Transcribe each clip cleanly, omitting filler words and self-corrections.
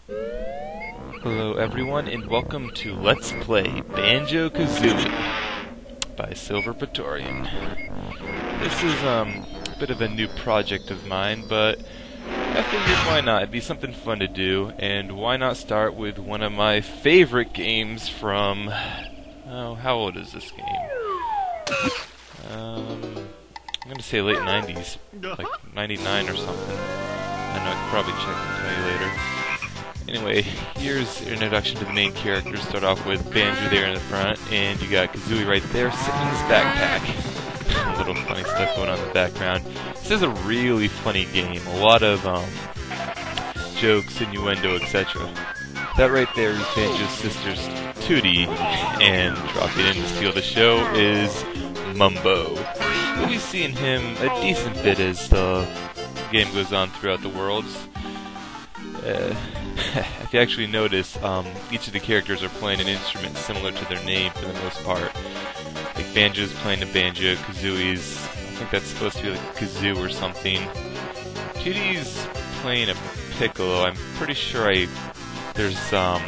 Hello everyone, and welcome to Let's Play Banjo Kazooie by Silver Praetorian. This is a bit of a new project of mine, but I figured why not? It'd be something fun to do, and why not start with one of my favorite games from... oh, how old is this game? I'm gonna say late 90s, like 99 or something. I know, I could probably check and tell you later. Anyway, here's your introduction to the main characters. Start off with Banjo there in the front, and you got Kazooie right there sitting in his backpack. A little funny stuff going on in the background. This is a really funny game. A lot of jokes, innuendo, etc. That right there is Banjo's sister's Tootie, and dropping in to steal the show is Mumbo. We'll be seeing him a decent bit as the game goes on throughout the worlds. If you actually notice, each of the characters are playing an instrument similar to their name for the most part. Like Banjo's playing a banjo, Kazooie's, I think that's supposed to be like a kazoo or something. Tootie's playing a piccolo. I'm pretty sure there's let's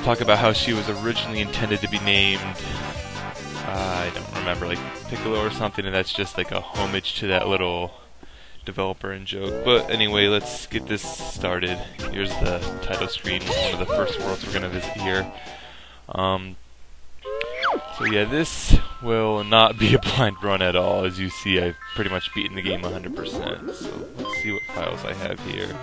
talk about how she was originally intended to be named, I don't remember, like Piccolo or something, and that's just like a homage to that little developer and joke. But anyway, let's get this started. Here's the title screen, one of the first worlds we're going to visit here. So yeah, this will not be a blind run at all. As you see, I've pretty much beaten the game 100%. So let's see what files I have here.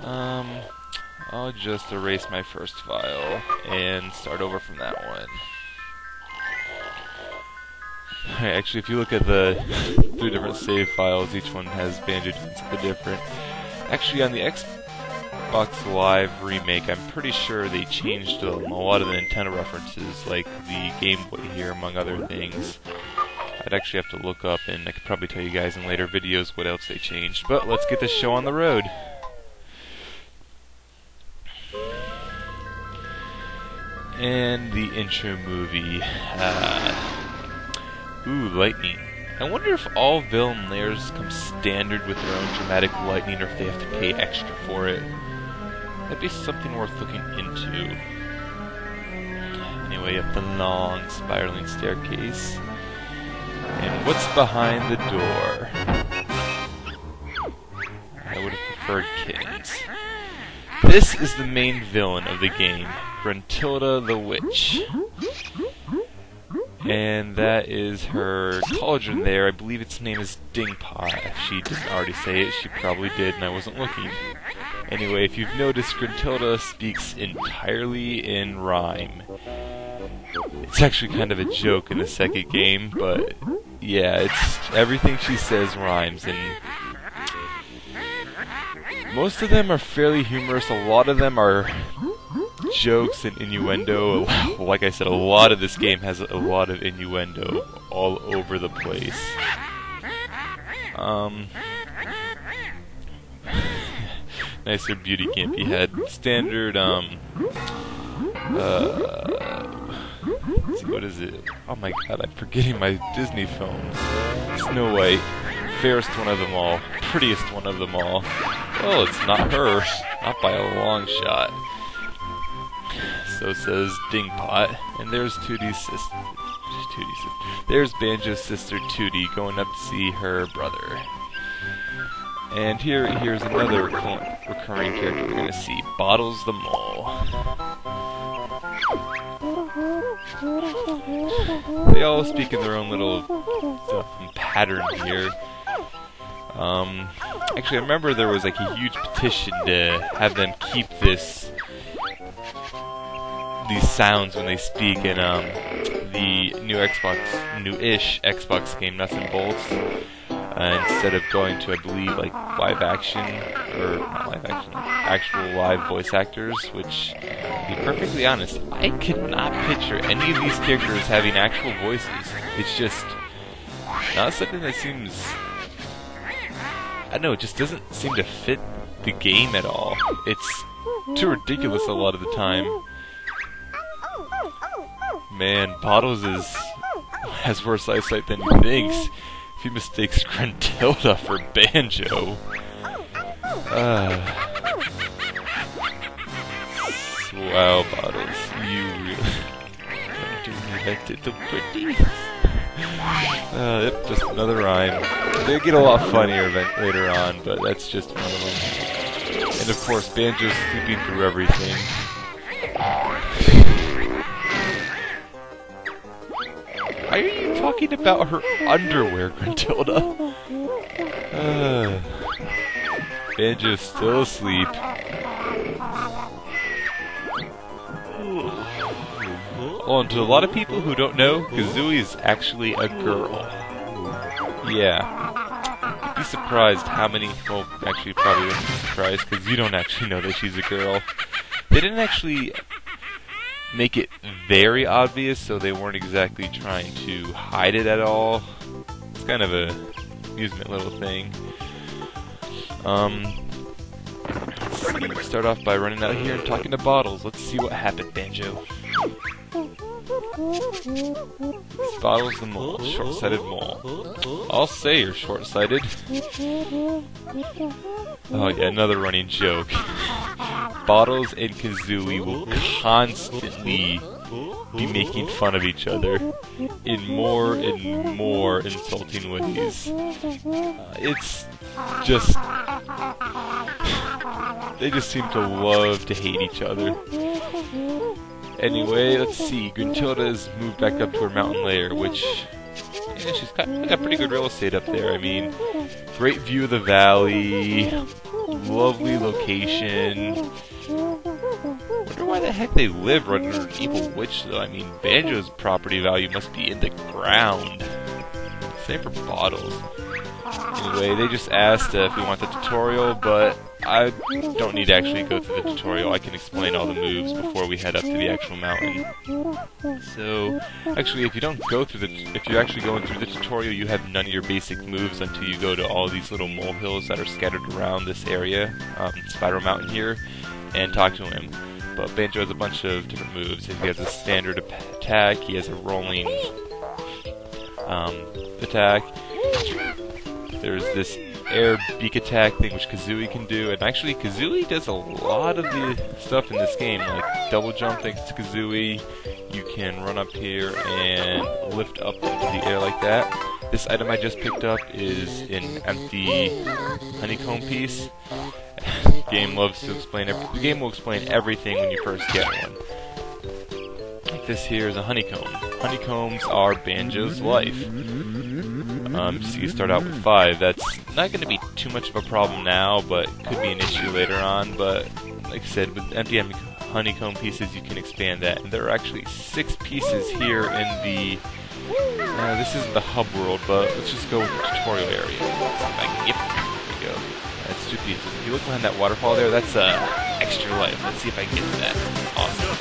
I'll just erase my first file and start over from that one. Actually, if you look at the 3 different save files, each one has Banjo doing something different. Actually, on the Xbox Live remake, I'm pretty sure they changed a lot of the Nintendo references, like the Game Boy here, among other things. I'd actually have to look up, and I could probably tell you guys in later videos what else they changed. But let's get this show on the road. And the intro movie. Ooh, lightning. I wonder if all villain layers come standard with their own dramatic lightning, or if they have to pay extra for it. That'd be something worth looking into. Anyway, up the long, spiraling staircase. And what's behind the door? I would have preferred kittens. This is the main villain of the game, Gruntilda the Witch. And that is her cauldron there. I believe its name is Dingpot. If she didn't already say it, she probably did, and I wasn't looking. Anyway, if you've noticed, Gruntilda speaks entirely in rhyme. It's actually kind of a joke in the second game, but yeah, it's everything she says rhymes, and most of them are fairly humorous. A lot of them are jokes and innuendo. Like I said, a lot of this game has a lot of innuendo all over the place. Nicer beauty can't be had. Standard, let's see, what is it? Oh my god, I'm forgetting my Disney films. Snow White, fairest one of them all, prettiest one of them all. Oh, it's not her, not by a long shot. So says Dingpot, and there's Tootie's sister. There's Banjo's sister Tootie going up to see her brother. And here's another recurring character we're gonna see, Bottles the Mole. They all speak in their own little pattern here. Actually, I remember there was like a huge petition to have them keep these sounds when they speak in the new-ish Xbox game, Nuts and Bolts, instead of going to, I believe, like live action, or not live action, actual live voice actors, which, to be perfectly honest, I could not picture any of these characters having actual voices. It's just not something that seems, I don't know, it just doesn't seem to fit the game at all. It's too ridiculous a lot of the time. Man, Bottles has worse eyesight than he thinks. If he mistakes Gruntilda for Banjo. Wow, Bottles, you really don't do that to the Whitney. Yep, just another rhyme. They get a lot funnier later on, but that's just one of them. And of course, Banjo's sleeping through everything. Why are you talking about her underwear, Gruntilda? Banjo's still asleep. Well, and to a lot of people who don't know, Kazooie is actually a girl. Yeah. You'd be surprised how many... Well, actually, you probably wouldn't be surprised, because you don't actually know that she's a girl. They didn't actually make it very obvious, so they weren't exactly trying to hide it at all. It's kind of a amusement little thing. Let's see, start off by running out here and talking to Bottles. Let's see what happened, Banjo. Bottles the mole, short-sighted mole. I'll say you're short-sighted. Oh yeah, another running joke. Bottles and Kazooie will constantly be making fun of each other in more and more insulting ways. It's just... they just seem to love to hate each other. Anyway, let's see. Gruntilda's moved back up to her mountain lair, which... yeah, she's got pretty good real estate up there. I mean, great view of the valley, lovely location. Wonder why the heck they live right under an evil witch, though. I mean, Banjo's property value must be in the ground. Same for Bottles. Anyway, they just asked if we want the tutorial, but I don't need to actually go through the tutorial. I can explain all the moves before we head up to the actual mountain. So, actually, if you're actually going through the tutorial, you have none of your basic moves until you go to all these little molehills that are scattered around this area, Spiral Mountain here, and talk to him. But Banjo has a bunch of different moves. He has a standard attack, he has a rolling attack. There's this air beak attack thing which Kazooie can do, and actually Kazooie does a lot of the stuff in this game, like double jump thanks to Kazooie. You can run up here and lift up into the air like that. This item I just picked up is an empty honeycomb piece. The game loves to explain the game will explain everything when you first get one. Like this here is a honeycomb. Honeycombs are Banjo's life. So you start out with 5. That's not going to be too much of a problem now, but could be an issue later on. But like I said, with empty honeycomb pieces, you can expand that. And there are actually 6 pieces here in the... this isn't the hub world, but let's just go with the tutorial area. Yep, there we go. That's 2 pieces. If you look behind that waterfall there, that's extra life. Let's see if I can get to that. Awesome.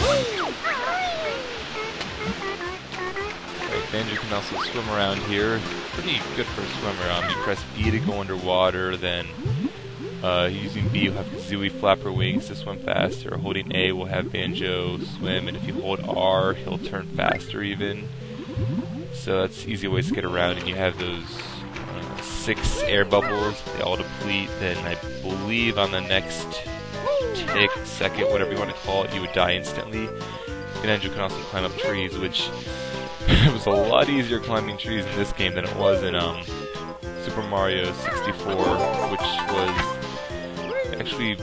Banjo can also swim around here. Pretty good for a swimmer. You press B to go underwater, then using B you'll have Kazooie flap her wings to swim faster. Holding A will have Banjo swim, and if you hold R, he'll turn faster even. So that's easy ways to get around, and you have those 6 air bubbles. They all deplete, then I believe on the next tick, second, whatever you want to call it, you would die instantly. Banjo can also climb up trees, which... it was a lot easier climbing trees in this game than it was in Super Mario 64, which was actually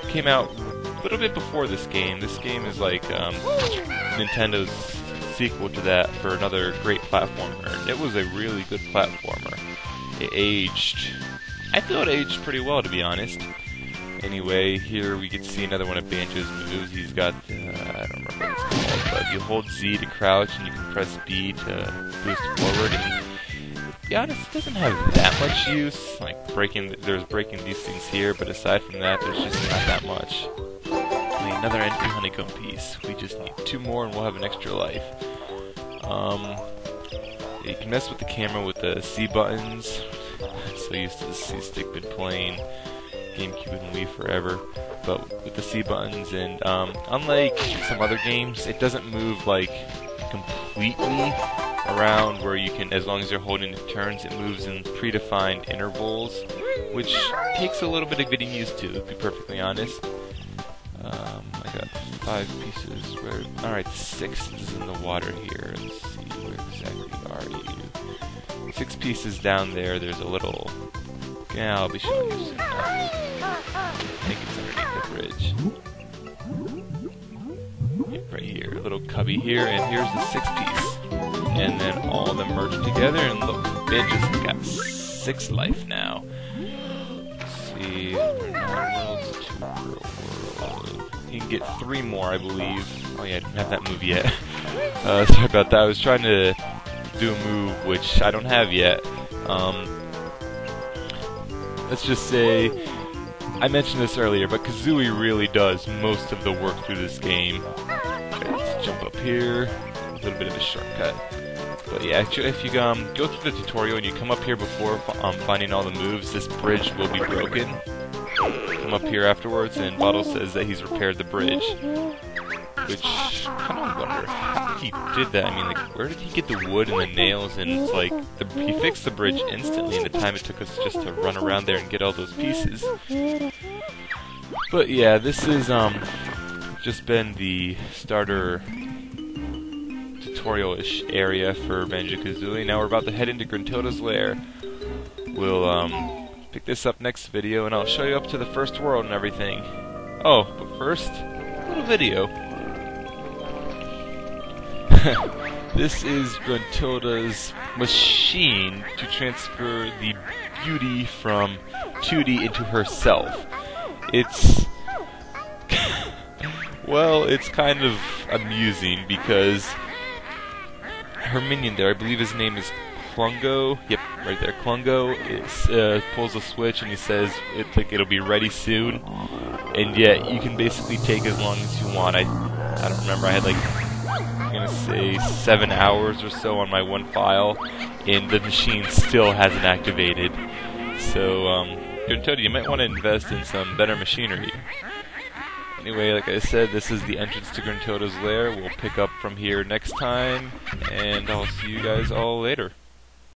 came out a little bit before this game. This game is like Nintendo's sequel to that for another great platformer, and it was a really good platformer. It aged... I feel it aged pretty well, to be honest. Anyway, here we get to see another one of Banjo's moves. He's got, I don't remember what it's called, but you hold Z to crouch and you can press B to boost forward. And to be honest, it doesn't have that much use. Like there's breaking these things here, but aside from that, there's just not that much. We need another empty honeycomb piece. We just need 2 more and we'll have an extra life. You can mess with the camera with the C buttons. I'm so used to the C stick, been playing GameCube and Wii forever, but with the C buttons, and unlike some other games, it doesn't move like completely around where you can, as long as you're holding it turns, it moves in predefined intervals, which takes a little bit of getting used to be perfectly honest. I got 5 pieces. Where? Alright, 6 is in the water here. Let's see, where exactly are you? 6 pieces down there. There's a little... Yeah, I'll be showing you soon. I think it's underneath the bridge. Yep, right here. A little cubby here, and here's the 6 piece. And then all of them merge together, and look, Banjo's got 6 life now. Let's see, worlds, 2 world. You can get 3 more, I believe. Oh yeah, I didn't have that move yet. Sorry about that. I was trying to do a move which I don't have yet. Let's just say, I mentioned this earlier, but Kazooie really does most of the work through this game. Okay, let's jump up here. A little bit of a shortcut. But yeah, actually, if you go through the tutorial and you come up here before finding all the moves, this bridge will be broken. Come up here afterwards, and Bottle says that he's repaired the bridge. Which, I kind of wonder how he did that. I mean, like, where did he get the wood and the nails? And it's like, he fixed the bridge instantly in the time it took us just to run around there and get all those pieces. But yeah, this is just been the starter tutorial-ish area for Banjo Kazooie. Now we're about to head into Gruntilda's lair. We'll pick this up next video, and I'll show you up to the first world and everything. Oh, but first, a little video. This is Gruntilda's machine to transfer the beauty from 2D into herself. It's... well, it's kind of amusing because her minion there, I believe his name is Klungo. Yep, right there, Klungo. It pulls a switch and he says it'll be ready soon. And yet you can basically take as long as you want. I don't remember. I had like, I'm gonna say 7 hours or so on my one file, and the machine still hasn't activated. So, Gruntilda, you might want to invest in some better machinery. Anyway, like I said, this is the entrance to Gruntilda's lair. We'll pick up from here next time, and I'll see you guys all later.